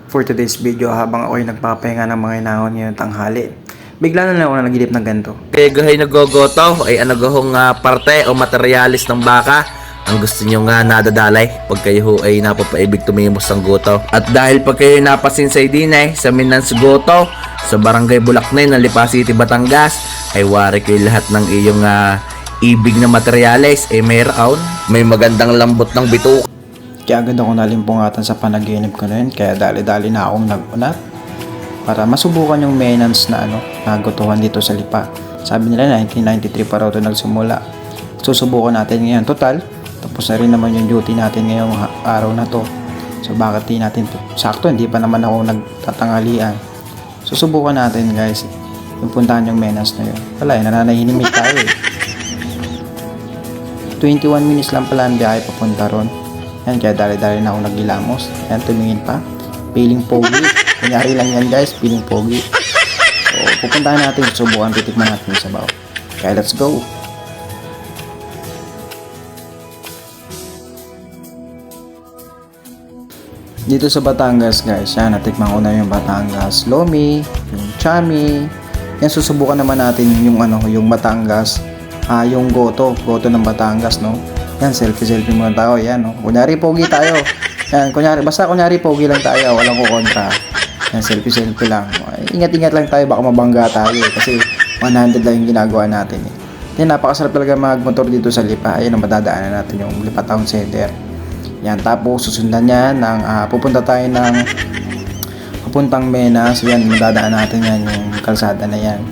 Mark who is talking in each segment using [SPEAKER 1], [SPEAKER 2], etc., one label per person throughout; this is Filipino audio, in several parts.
[SPEAKER 1] For today's video, habang ako'y nagpapahinga ng mga inahon ngayong tanghali, bigla na lang ako nagilip ng ganito.
[SPEAKER 2] Kaya gahay nagogoto ay ano gahong parte o materialis ng baka ang gusto nyo nga nadadalay pag kayo ho ay napapaibig tumimos ng goto. At dahil pag kayo napasinsay din sa Minans Goto sa Barangay Bulacnay ng Lipa City, Batangas, ay wari kayo lahat ng iyong ibig na materyales ay mayroon. May magandang lambot ng bituka.
[SPEAKER 1] Kaya agad ako nalimpungatan sa panaginip ko na yun, kaya dali-dali na akong nag-unat para masubukan yung maintenance na nagutuhan dito sa Lipa. Sabi nila 1993 pa raw ito nagsimula. Susubukan natin ngayon. Total, tapos na rin naman yung duty natin ngayong araw na to. So bakit di natin to? Sakto, hindi pa naman ako nagtatanghalian. Susubukan natin guys, yung puntahan yung maintenance na yun. Wala, nananahinimik tayo 21 minutes lang pala ang biyahe papunta ron. Yan, kaya dali-dali na ako nagilamos. Yan, tumingin pa. Feeling pogi. Kunyari lang yan guys, feeling pogi. So, pupuntahan natin, subukan, titikman natin sa sabaw. Kaya let's go. Dito sa Batangas guys, yan, natikman ko na yung Batangas Lomi, yung Chami. Yan, susubukan naman natin yung yung Batangas, yung Goto ng Batangas, no? Yan, selfie muna tayo. Yan, no? Kunyari, pogi tayo. Yan, basta kunyari, pogi lang tayo. Walang kukontra. Yan, selfie lang. Ingat-ingat lang tayo. Baka mabangga tayo. Kasi 100 lang yung ginagawa natin. Yan, napakasarap talaga magmotor dito sa Lipa. Ayan, madadaanan natin yung Lipa Town Center. Yan, tapos susundan yan pupunta tayo ng papuntang Menas. Yan, madadaan natin yan yung kalsada na yan.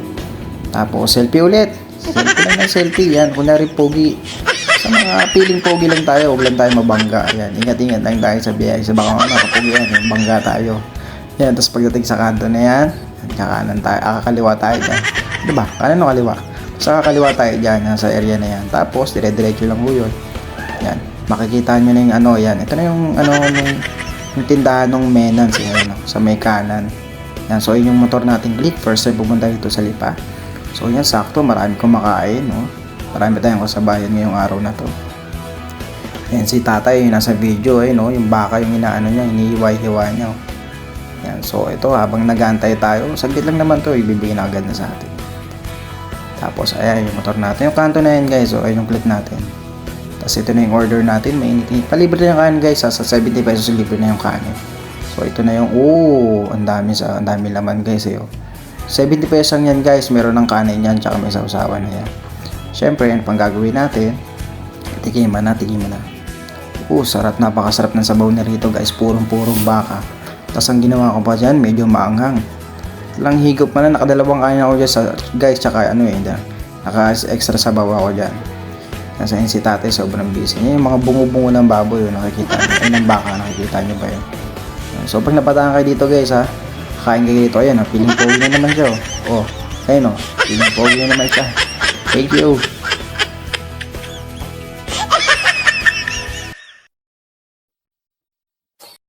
[SPEAKER 1] Tapos, selfie ulit. Selfie lang ng selfie. Yan, kunyari, pogi. Sa mga feeling pogi lang tayo, huwag lang tayo mabangga. Yan, ingat-ingat lang tayo sa biyahe. Sa baka kapag yan, yung bangga tayo. Yan, tapos pagdating sa kanto na yan, kakanan tayo, kakaliwa tayo dyan. Diba? Kanan o kaliwa? Sa kakaliwa tayo dyan, sa area na yan. Tapos, dire-diretso lang po yun. Yan, makikita nyo na yung yan. Ito na yung, yung tindahan ng Menans, sa may kanan. Yan, so yun yung motor natin click. First time pumunta dito sa Lipa. So yan, sakto, marami kumakain, no? Marami tayong kasabayan ngayong araw na to. Ayan, si tatay yung nasa video, no? Yung baka yung inaano niya, inihiwa-hiwa niya. Yan, so ito, habang nag-aantay tayo, saglit lang naman to, ibibigay na agad na sa atin. Tapos, ayan yung motor natin. Yung kanto na yan guys, so ayun yung click natin. Tapos ito na yung order natin, mainit-init. Palibre na yung kanin guys, sa 70 pesos libre na yung kanin. So ito na yung, ang dami laman guys, 70 pesos lang yan guys, meron ng kanin yan, tsaka may sausawan na yan. Siyempre, yan pang gagawin natin. Tikiman na. Sarap, napakasarap ng sabaw na rito guys. Purong baka. Tapos ang ginawa ko pa dyan, medyo maanghang. Lang higop pa na, nakadalawang kain ako dyan guys. Tsaka naka-extra sabaw ako dyan. Nasa si tatay, sobrang busy. Yan yung mga bungo-bungo ng baboy, nakikita nyo. Ay, ng baka, nakikita nyo ba yun? So, pag napataan kayo dito guys, kain kayo dito. Ayan, feeling pogi na naman siya. Ayun, feeling pogi na naman siya. Thank you.